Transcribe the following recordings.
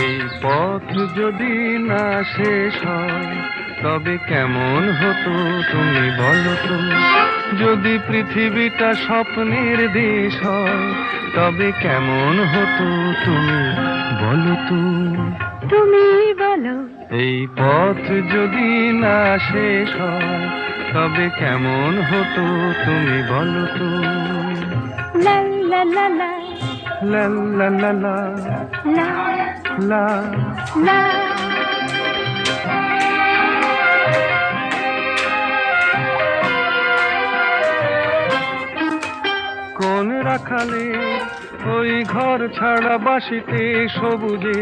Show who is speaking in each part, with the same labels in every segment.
Speaker 1: এই পথ যদি না শেষ হয় তবে কেমন হতো তুমি বলো তো। যদি পৃথিবীটা স্বপ্নের দেশ হয় তবে কেমন হতো তুমি বলো তো।
Speaker 2: তুমি বলো।
Speaker 1: এই পথ যদি না শেষ হয় তবে কেমন হতো তুমি বলো তো।
Speaker 2: লা লা লা লা
Speaker 1: লা লা লা লা
Speaker 2: লা
Speaker 1: লা।
Speaker 2: লা।
Speaker 1: কোন রাখালে ওই ঘর ছাড়া বাসিতে সবুজে,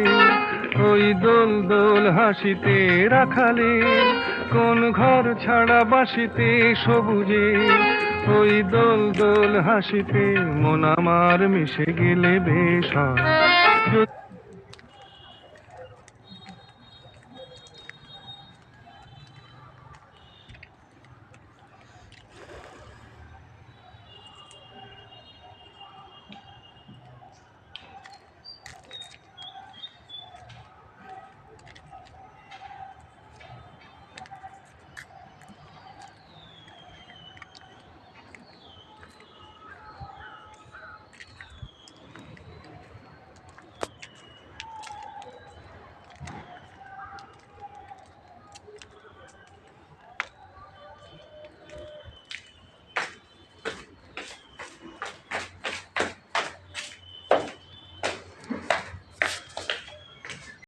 Speaker 1: ওই দোল দোল হাসিতে রাখালে। কোন ঘর ছাড়া বাসিতে সবুজে, ওই দোল দোল হাসিতে মন আমার মিশে গেলে বেশ হয়।